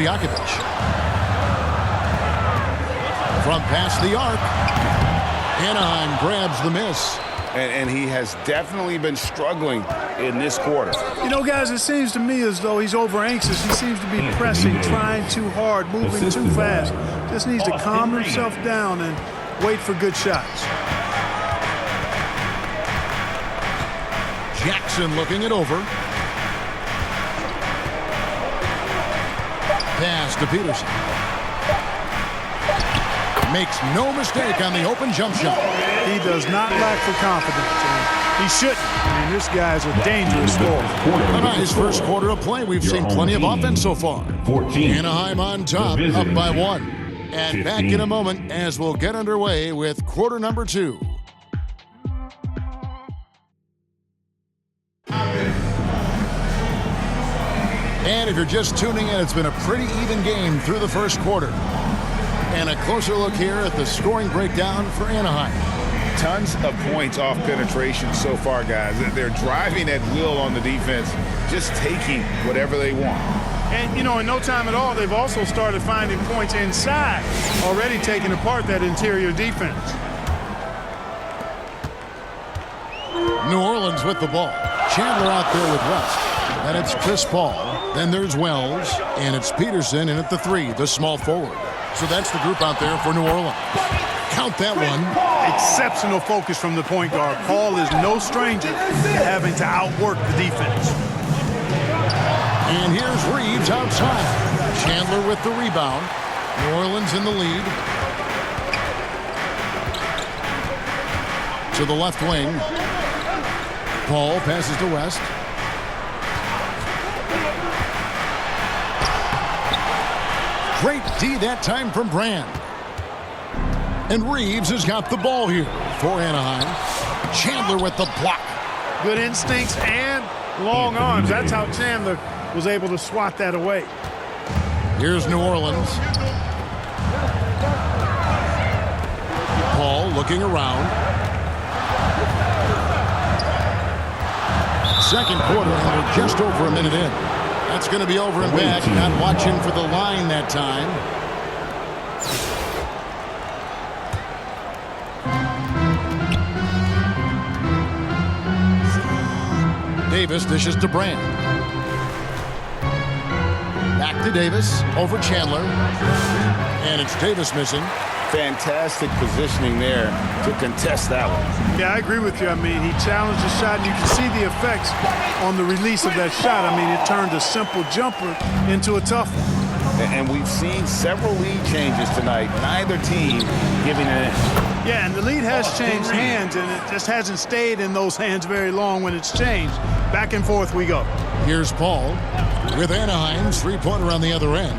Stojakovic. From past the arc. Anaheim grabs the miss. And he has definitely been struggling in this quarter. You know, guys, it seems to me as though he's over-anxious. He seems to be pressing, trying too hard, moving too fast. Just needs to calm himself down and wait for good shots. Jackson looking it over. Pass to Peterson. Makes no mistake on the open jump shot. He does not lack for confidence. He shouldn't. I mean, this guy's a dangerous scorer. His first quarter of play, we've seen plenty of offense so far. Anaheim on top, up by 1. And back in a moment as we'll get underway with quarter number 2. And if you're just tuning in, it's been a pretty even game through the first quarter. And a closer look here at the scoring breakdown for Anaheim. Tons of points off penetration so far, guys. They're driving at will on the defense, just taking whatever they want. And, you know, in no time at all, they've also started finding points inside, already taking apart that interior defense. New Orleans with the ball. Chandler out there with West. And it's Chris Paul. Then there's Wells. And it's Peterson in at the 3, the small forward. So that's the group out there for New Orleans. Count that one. Exceptional focus from the point guard. Paul is no stranger to having to outwork the defense. And here's Reeves outside. Chandler with the rebound. New Orleans in the lead. To the left wing. Paul passes to West. Great D that time from Brand. And Reeves has got the ball here for Anaheim. Chandler with the block. Good instincts and long arms. That's how Chandler was able to swat that away. Here's New Orleans. Paul looking around. Second quarter, and we're just over a minute in. That's going to be over and back. Not watching for the line that time. Davis dishes to Brand. Back to Davis. Over Chandler. And it's Davis missing. Fantastic positioning there to contest that one. Yeah, I agree with you. I mean, he challenged the shot, and you can see the effects on the release of that shot. I mean, it turned a simple jumper into a tough one. And we've seen several lead changes tonight. Neither team giving an inch. Yeah, and the lead has changed hands, and it just hasn't stayed in those hands very long when it's changed. Back and forth we go. Here's Paul with Anaheim's three-pointer on the other end.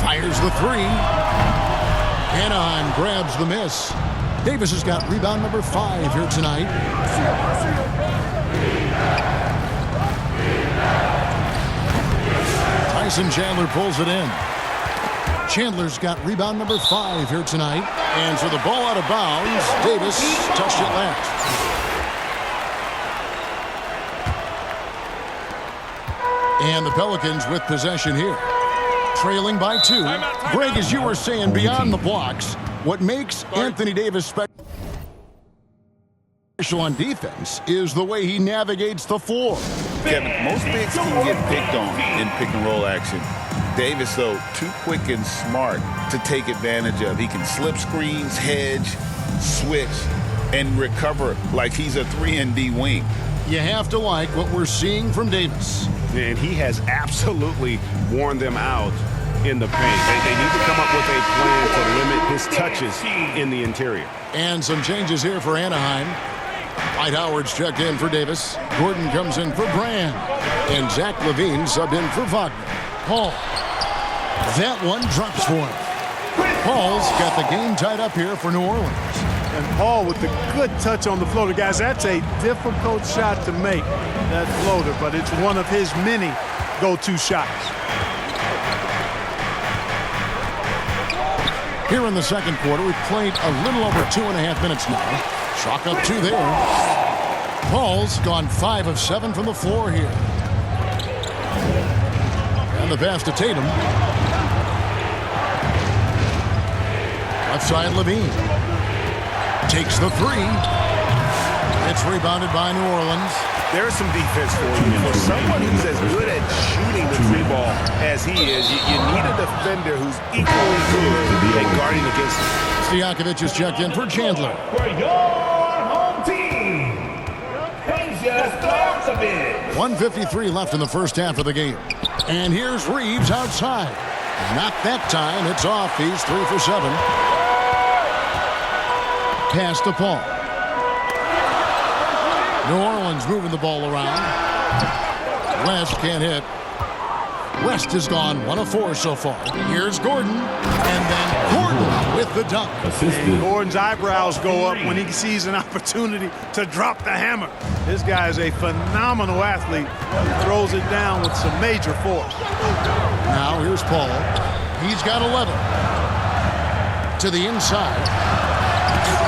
Fires the 3. Anaheim grabs the miss. Davis has got rebound number 5 here tonight. Tyson Chandler pulls it in. Chandler's got rebound number 5 here tonight. And so the ball out of bounds. Davis touched it last. And the Pelicans with possession here. Trailing by 2. Greg, as you were saying, beyond the blocks, what makes Anthony Davis special on defense is the way he navigates the floor. Kevin, most bigs can get picked on in pick-and-roll action. Davis, though, too quick and smart to take advantage of. He can slip screens, hedge, switch, and recover like he's a 3-and-D wing. You have to like what we're seeing from Davis. And he has absolutely worn them out in the paint. They need to come up with a plan to limit his touches in the interior. And some changes here for Anaheim. Dwight Howard's checked in for Davis. Gordon comes in for Brand. And Zach LaVine subbed in for Wagner. Paul. That one drops for him. Paul's got the game tied up here for New Orleans. And Paul with the good touch on the floater. Guys, that's a difficult shot to make, that floater, but it's one of his many go-to shots. Here in the second quarter, we've played a little over 2.5 minutes now. Chalk up 2 there. Paul's gone 5 of 7 from the floor here. And the pass to Tatum. Left side, Levine. Takes the three. It's rebounded by New Orleans. There's some defense for you. For someone who's as good at shooting the three ball as he is, you need a defender who's equally good at guarding against him. Stojakovic is checked in for Chandler. For your home team, Peja Stojakovic. 1:53 left in the first half of the game. And here's Reeves outside. Not that time. It's off. He's 3 for 7. Pass to Paul. New Orleans moving the ball around. West can't hit. West has gone 1 of 4 so far. Here's Gordon. And then Gordon with the dunk. And Gordon's eyebrows go up when he sees an opportunity to drop the hammer. This guy is a phenomenal athlete. He throws it down with some major force. Now here's Paul. He's got 11. To the inside.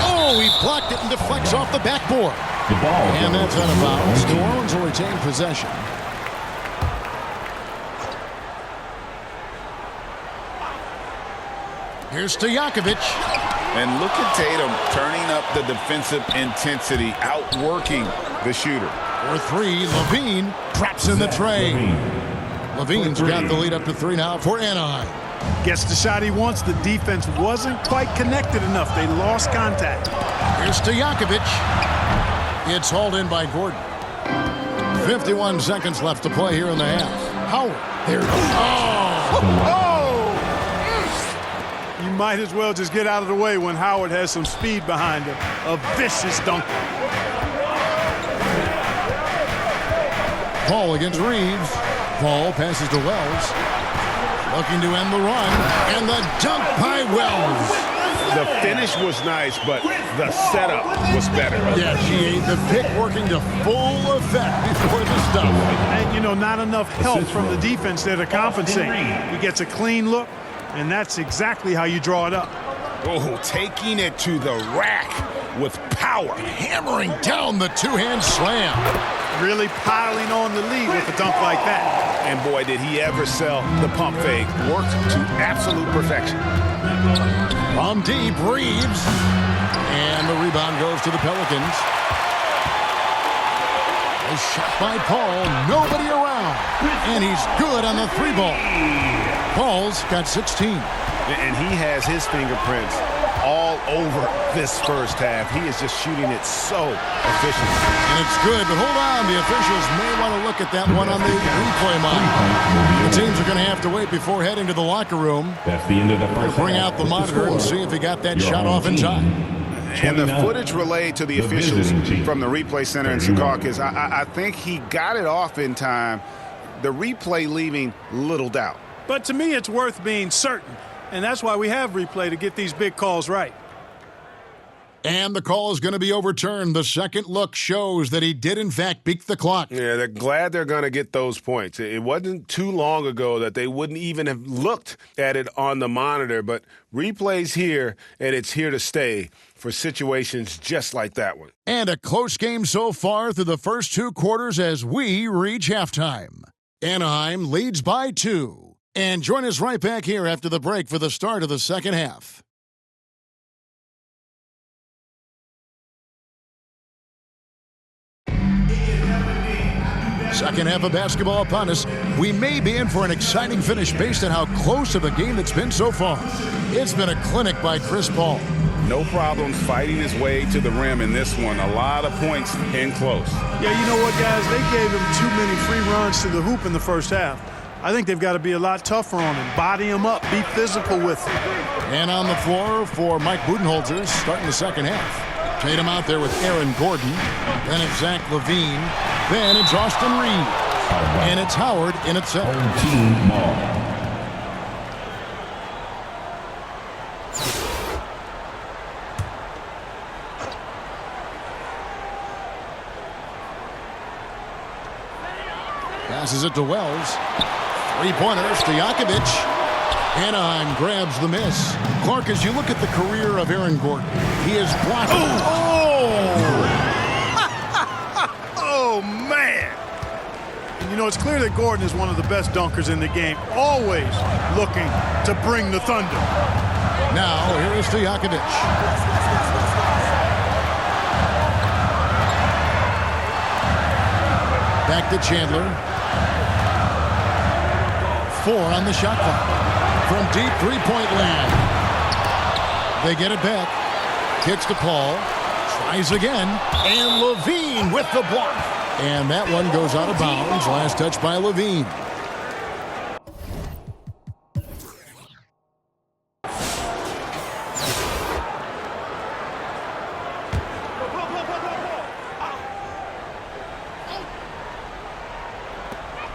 Oh, he blocked it and deflects off the backboard. And that's out of bounds. New Orleans will retain possession. Here's Stojakovic. And look at Tatum turning up the defensive intensity, outworking the shooter. For 3, Levine traps in the tray. Levine's got the lead up to 3 now for Anaheim. Gets the shot he wants. The defense wasn't quite connected enough. They lost contact. Here's Stojakovic. It's hauled in by Gordon. 51 seconds left to play here in the half. Howard. There it goes. Oh! You might as well just get out of the way when Howard has some speed behind him. A vicious dunk. Paul against Reeves. Paul passes to Wells. Looking to end the run. And the dunk by Wells. The finish was nice, but the setup was better. Yeah, G.A. The pick working to full effect before the stop. And, you know, not enough help from the defense there to compensate. He gets a clean look, and that's exactly how you draw it up. Oh, taking it to the rack with power. Hammering down the two-hand slam. Really piling on the lead with a dunk like that. And boy, did he ever sell the pump fake. Worked to absolute perfection. From deep, Reeves. And the rebound goes to the Pelicans. A shot by Paul. Nobody around. And he's good on the 3-ball. Paul's got 16. And he has his fingerprints all over this first half. He is just shooting it so efficiently. And it's good, but hold on. The officials may want to look at that one on the replay monitor. The teams are going to have to wait before heading to the locker room. That's the end of the first. Bring out the monitor and see if he got that shot off in time. And the footage relayed to the officials from the replay center in Secaucus, I think he got it off in time. The replay leaving little doubt. But to me, it's worth being certain. And that's why we have replay, to get these big calls right. And the call is going to be overturned. The second look shows that he did, in fact, beat the clock. Yeah, they're glad they're going to get those points. It wasn't too long ago that they wouldn't even have looked at it on the monitor, but replay's here, and it's here to stay for situations just like that one. And a close game so far through the first 2 quarters as we reach halftime. Anaheim leads by 2. And join us right back here after the break for the start of the second half. Second half of basketball upon us. We may be in for an exciting finish based on how close of a game it's been so far. It's been a clinic by Chris Paul. No problems fighting his way to the rim in this one. A lot of points in close. Yeah, you know what, guys? They gave him too many free runs to the hoop in the first half. I think they've got to be a lot tougher on him. Body him up. Be physical with him. And on the floor for Mike Budenholzer starting the second half. Tatum out there with Aaron Gordon. Then it's Zach LaVine. Then it's Austin Reeves. And it's Howard in at center. Team ball. Passes it to Wells. Three-pointers to Stojakovic. Anaheim grabs the miss. Clark, as you look at the career of Aaron Gordon, he is blocked. Oh! Oh, man. And you know, it's clear that Gordon is one of the best dunkers in the game, always looking to bring the thunder. Now, here is Stojakovic. Back to Chandler. 4 on the shot clock. From deep three-point land. They get it back. Kicks to Paul. Tries again. And Levine with the block. And that one goes out of bounds. Last touch by Levine.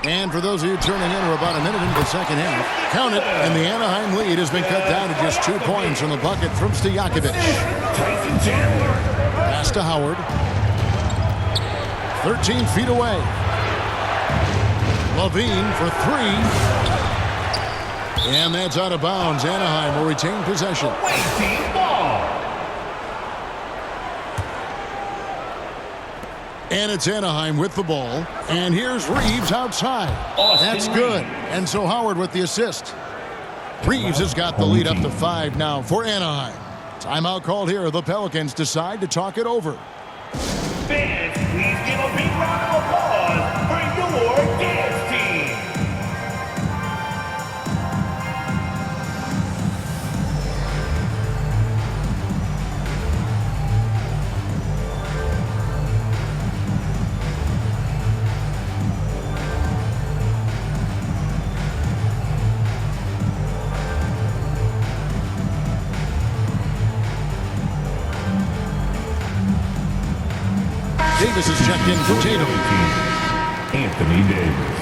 And for those of you turning in, we're about a minute into the second half. Count it, and the Anaheim lead has been cut down to just 2 points from the bucket from Stojakovic. Pass to Howard. 13 feet away. Levine for 3. And that's out of bounds. Anaheim will retain possession. And it's Anaheim with the ball. And here's Reeves outside. That's good. And so Howard with the assist. Reeves has got the lead up to 5 now for Anaheim. Timeout called here. The Pelicans decide to talk it over. Fans, please give a big round of applause for your dance team. Davis is checked in for Tatum. Anthony Davis.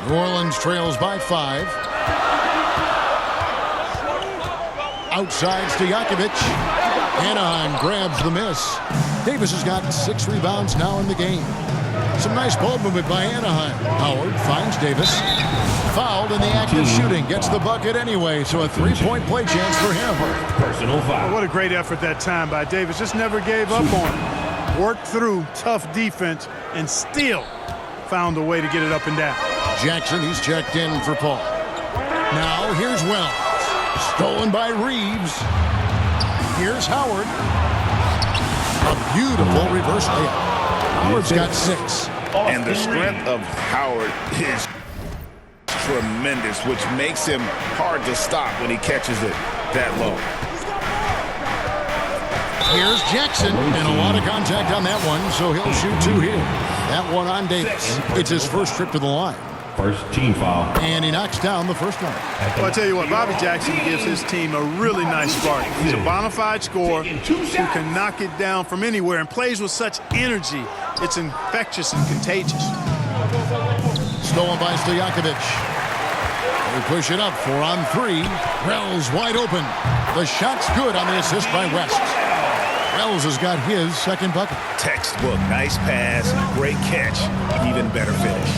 New Orleans trails by 5. Outside Stojakovic. Anaheim grabs the miss. Davis has got 6 rebounds now in the game. Some nice ball movement by Anaheim. Howard finds Davis. Fouled in the act of shooting. Gets the bucket anyway, so a 3-point play chance for him. Personal foul. What a great effort that time by Davis. Just never gave up on it. Worked through tough defense and still found a way to get it up and down. Jackson, he's checked in for Paul. Now here's Wells. Stolen by Reeves. Here's Howard. A beautiful reverse layup. Howard's got 6. And the strength of Howard is tremendous, which makes him hard to stop when he catches it that low. Here's Jackson, and a lot of contact on that one, so he'll shoot 2 here. That one on Davis. It's his first trip to the line. First team foul. And he knocks down the first one. Well, I tell you what, Bobby Jackson gives his team a really nice spark. He's a bona fide scorer who can knock it down from anywhere and plays with such energy. It's infectious and contagious. Stolen by Stojakovic. They push it up 4 on 3. Wells wide open. The shot's good on the assist by West. Wells has got his second bucket. Textbook, nice pass, great catch, even better finish.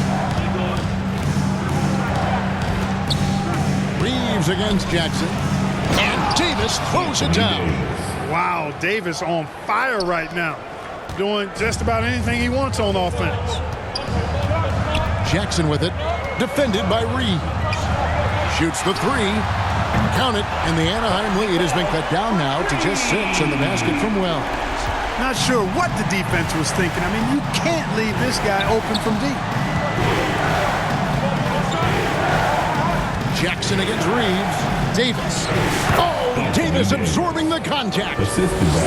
Reeves against Jackson. And Davis throws it down. Wow, Davis on fire right now. Doing just about anything he wants on offense. Jackson with it. Defended by Reeves. Shoots the 3. Count it, and the Anaheim lead has been cut down now to just 6 in the basket from Wells. Not sure what the defense was thinking. I mean, you can't leave this guy open from deep. Jackson against Reeves. Davis. Oh, Davis absorbing the contact.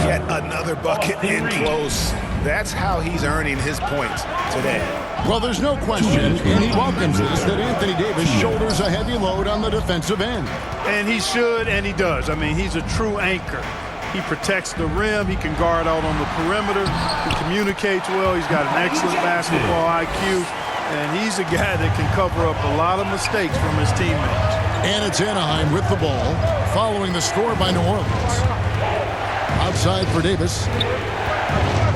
Yet another bucket in close. That's how he's earning his points today. Well, there's no question, and he welcomes this, that Anthony Davis shoulders a heavy load on the defensive end. And he should, and he does. I mean, he's a true anchor. He protects the rim. He can guard out on the perimeter. He communicates well. He's got an excellent basketball IQ. And he's a guy that can cover up a lot of mistakes from his teammates. And it's Anaheim with the ball, following the score by New Orleans. Outside for Davis.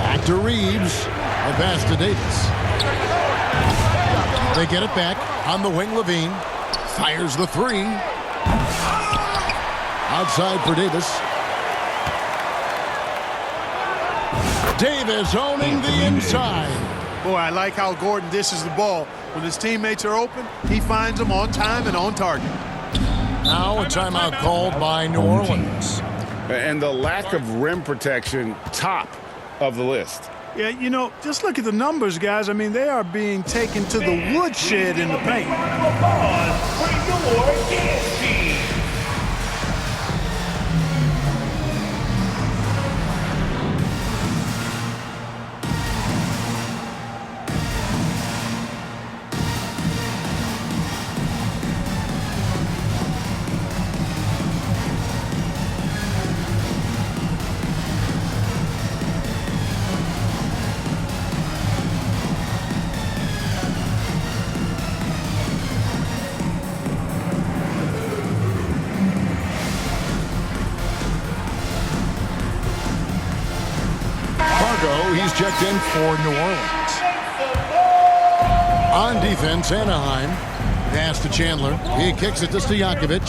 Back to Reeves. The pass to Davis. They get it back on the wing. Levine fires the 3. Outside for Davis. Davis owning the inside. Boy, I like how Gordon dishes the ball. When his teammates are open, he finds them on time and on target. Now a timeout called by New Orleans. And the lack of rim protection, top of the list. Yeah, you know, just look at the numbers, guys. I mean, they are being taken to the woodshed in the paint. Round of applause for your dance team. He's checked in for New Orleans. On defense, Anaheim. Pass to Chandler. He kicks it to Stojakovic.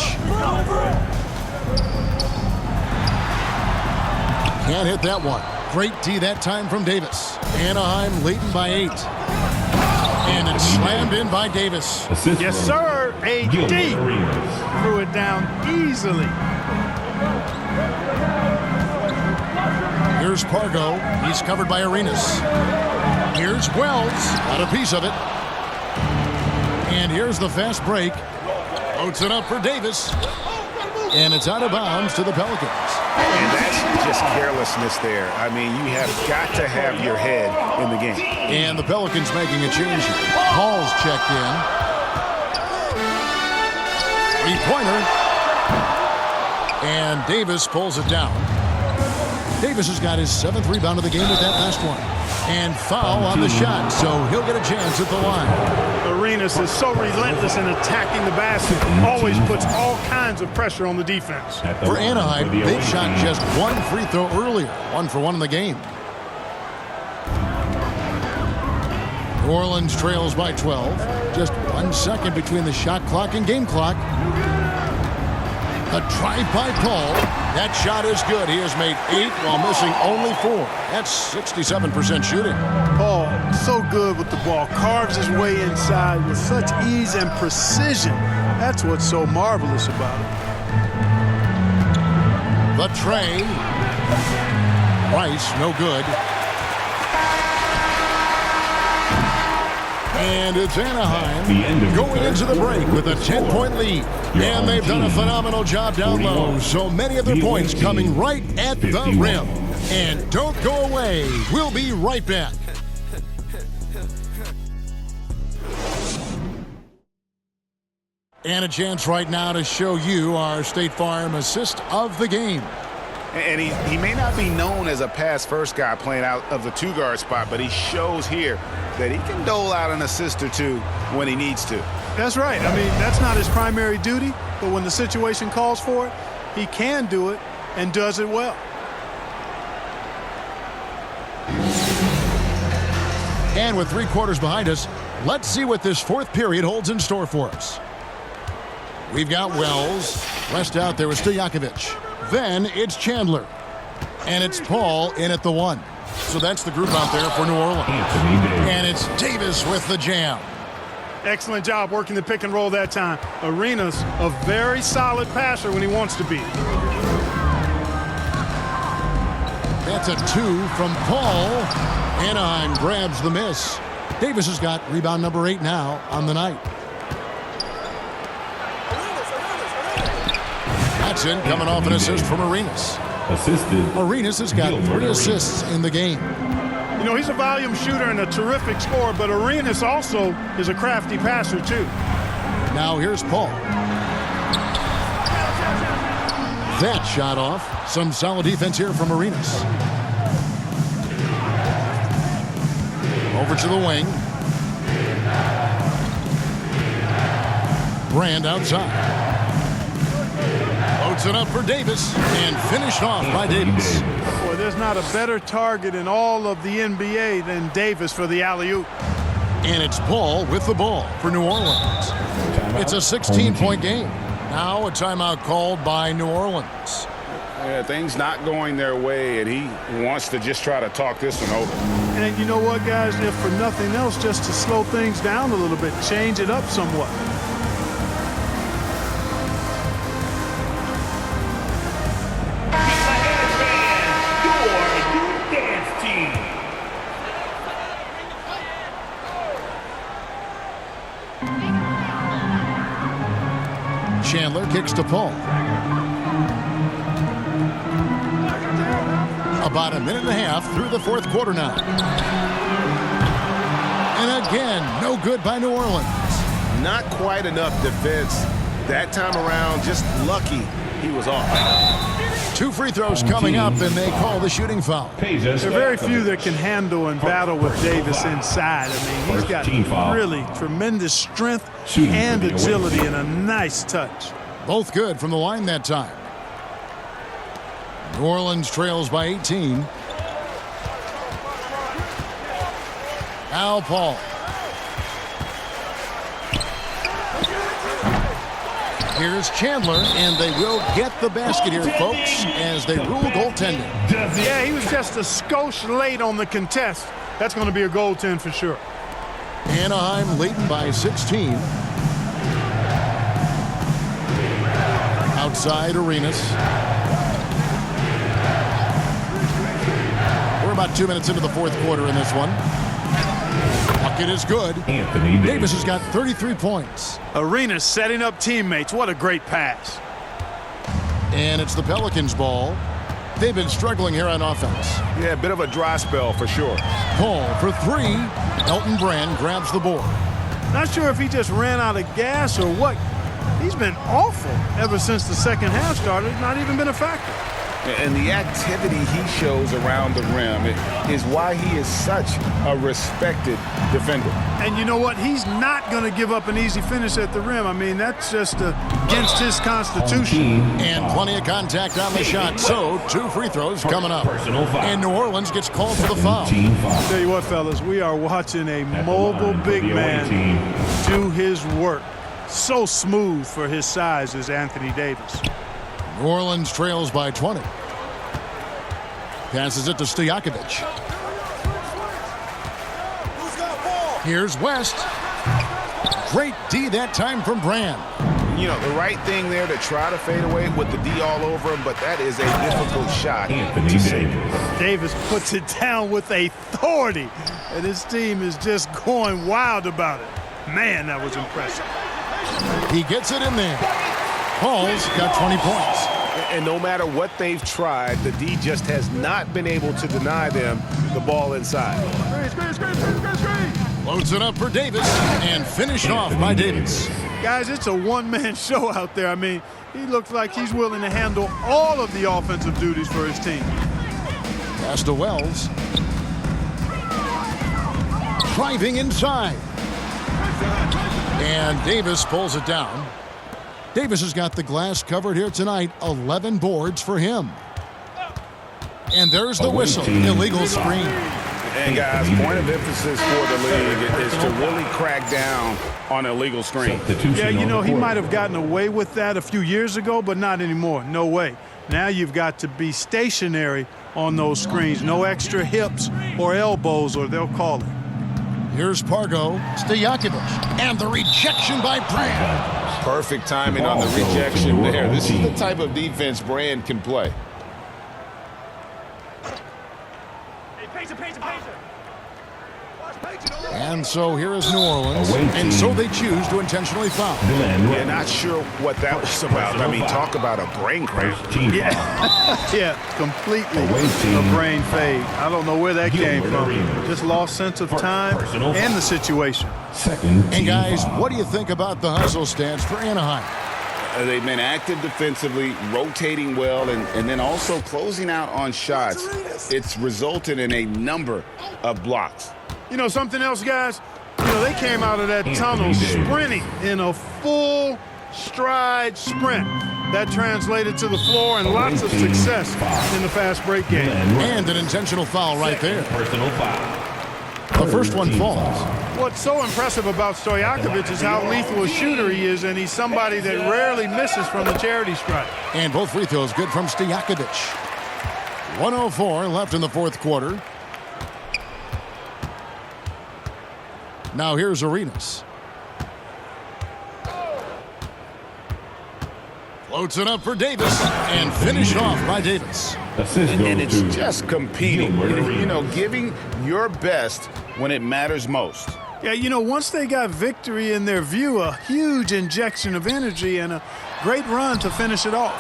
Can't hit that one. Great D that time from Davis. Anaheim leading by 8. And it's slammed in by Davis. Assist Yes, from sir. AD Gilbert Arenas. threw it down easily. Here's Pargo. He's covered by Arenas. Here's Wells. Got a piece of it. And here's the fast break. Floats it up for Davis. And it's out of bounds to the Pelicans. And that's just carelessness there. I mean, you have got to have your head in the game. And the Pelicans making a change. Paul's checked in. Three-pointer. And Davis pulls it down. Davis has got his 7th rebound of the game with that last one. And foul on the shot, so he'll get a chance at the line. Arenas is so relentless in attacking the basket. Always puts all kinds of pressure on the defense. At the For line Anaheim, for the they away shot team. just one free throw earlier. 1 for 1 in the game. New Orleans trails by 12. Just 1 second between the shot clock and game clock. A drive by Paul. That shot is good. He has made 8 while missing only 4. That's 67% shooting. Paul, so good with the ball. Carves his way inside with such ease and precision. That's what's so marvelous about it. The tray. Rice, no good. And it's The end Anaheim of the going third into the break quarter. with a 10-point lead. Your And they've done a team, phenomenal job down low. 41. So many of their The away points team, coming right at the 51. rim. And don't go away. We'll be right back. And a chance right now to show you our State Farm assist of the game. And he may not be known as a pass-first guy playing out of the 2-guard spot, but he shows here that he can dole out an assist or two when he needs to. That's right. I mean, that's not his primary duty, but when the situation calls for it, he can do it and does it well. And with 3 quarters behind us, let's see what this 4th period holds in store for us. We've got Wells. Rest out there with Stojakovic. Then it's Chandler. And it's Paul in at the 1. So that's the group out there for New Orleans. Anthony Davis. And it's Davis with the jam. Excellent job working the pick and roll that time. Arenas, a very solid passer when he wants to be. That's a 2 from Paul. Anaheim grabs the miss. Davis has got rebound number 8 now on the night. That's in, coming off an assist from Arenas. Assisted. Arenas has got Gilbert 3 Arenas. assists in the game. You know, he's a volume shooter and a terrific scorer, but Arenas also is a crafty passer, too. Now here's Paul. That shot off. Some solid defense here from Arenas. Over to the wing. Brand outside. Loads it up for Davis and finished off by Davis. Boy, there's not a better target in all of the NBA than Davis for the alley-oop. And it's Paul with the ball for New Orleans. It's a 16-point game. Now a timeout called by New Orleans. Yeah, things not going their way, and he wants to just try to talk this one over. And you know what, guys? If for nothing else, just to slow things down a little bit, change it up somewhat. Chandler kicks to Paul. About a minute and a half through the fourth quarter now. And again, no good by New Orleans. Not quite enough defense that time around. Just lucky he was off. 2 free throws coming up, and they call the shooting foul. There are very few that can handle and battle with Davis inside. I mean, he's got really tremendous strength and agility and a nice touch. Both good from the line that time. New Orleans trails by 18. Al Paul. Here's Chandler, and they will get the basket here, folks, as they rule goaltending. Yeah, he was just a skosh late on the contest. That's going to be a goaltend for sure. Anaheim leading by 16. Outside Arenas. We're about 2 minutes into the fourth quarter in this one. Bucket is good. Anthony Davis has got 33 points. Arenas setting up teammates. What a great pass. And it's the Pelicans' ball. They've been struggling here on offense. Yeah, a bit of a dry spell for sure. Paul for 3. Elton Brand grabs the board. Not sure if he just ran out of gas or what. He's been awful ever since the second half started. Not even been a factor. And the activity he shows around the rim is why he is such a respected defender. And you know what? He's not going to give up an easy finish at the rim. I mean, that's just against his constitution. And plenty of contact on the shot. So 2 free throws coming up. And New Orleans gets called for the foul. I'll tell you what, fellas, we are watching a mobile big man do his work. So smooth for his size is Anthony Davis. New Orleans trails by 20. Passes it to Stojakovic. Here's West. Great D that time from Brand. You know, the right thing there to try to fade away with the D all over him, but that is a difficult shot to save. Davis puts it down with authority, and his team is just going wild about it. Man, that was impressive. He gets it in there. Paul's got 20 points. And no matter what they've tried, the D just has not been able to deny them the ball inside. Loads it up for Davis and finished off by Davis. Guys, it's a one-man show out there. I mean, he looks like he's willing to handle all of the offensive duties for his team. Pass to Wells. Driving inside. And Davis pulls it down. Davis has got the glass covered here tonight. 11 boards for him. And there's the whistle. Illegal screen. And guys, point of emphasis for the league is to really crack down on illegal screen. Yeah, you know, he might have gotten away with that a few years ago, but not anymore. No way. Now you've got to be stationary on those screens. No extra hips or elbows, or they'll call it. Here's Pargo, Stojakovic, and the rejection by Brand. Perfect timing on the rejection there. This is the type of defense Brand can play. And so here is New Orleans, and so they choose to intentionally foul. Yeah, not sure what that was about. I mean, talk about a brain cramp. Yeah, completely a brain fade. I don't know where that came from. Just lost sense of time and the situation. And guys, what do you think about the hustle stance for Anaheim? They've been active defensively, rotating well, and then also closing out on shots. It's resulted in a number of blocks. You know something else, guys? You know, they came out of that tunnel sprinting in a full stride sprint. That translated to the floor and lots of success in the fast break game. And an intentional foul right there. Personal foul. The first one falls. What's so impressive about Stojakovic is how lethal a shooter he is, and he's somebody that rarely misses from the charity stripe. And both free throws good from Stojakovic. 1:04 left in the fourth quarter. Now here's Arenas. Floats it up for Davis and finished off by Davis. Assist And goes it's to just competing, giving your best when it matters most. Yeah, once they got victory in their view, a huge injection of energy and a great run to finish it off.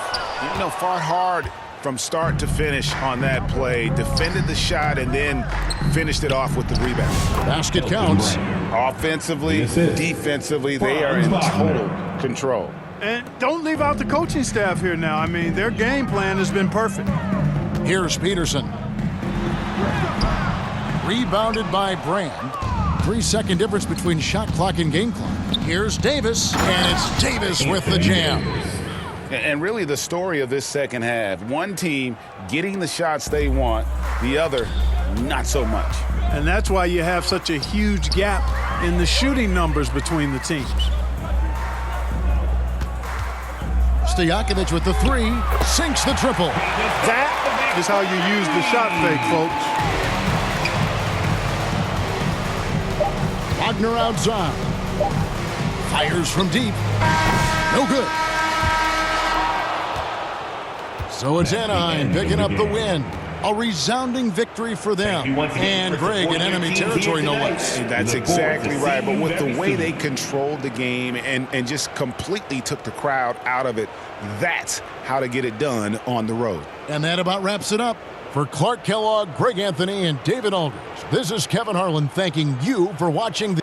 Fought hard from start to finish on that play, defended the shot, and then finished it off with the rebound. Basket counts. Offensively, defensively, they are in total control. And don't leave out the coaching staff here now. I mean, their game plan has been perfect. Here's Peterson. Rebounded by Brand. 3-second difference between shot clock and game clock. Here's Davis, and it's Davis with the jam. And really the story of this second half, one team getting the shots they want, the other not so much. And that's why you have such a huge gap in the shooting numbers between the teams. Stojakovic with the three, sinks the triple. That is how you use the shot fake, folks. Wagner outside. Fires from deep. No good. So it's Anaheim picking up the win. A resounding victory for them. And Greg in enemy territory, no less. That's exactly right. But with the way they controlled the game and just completely took the crowd out of it, that's how to get it done on the road. And that about wraps it up. For Clark Kellogg, Greg Anthony, and David Aldridge, this is Kevin Harlan thanking you for watching.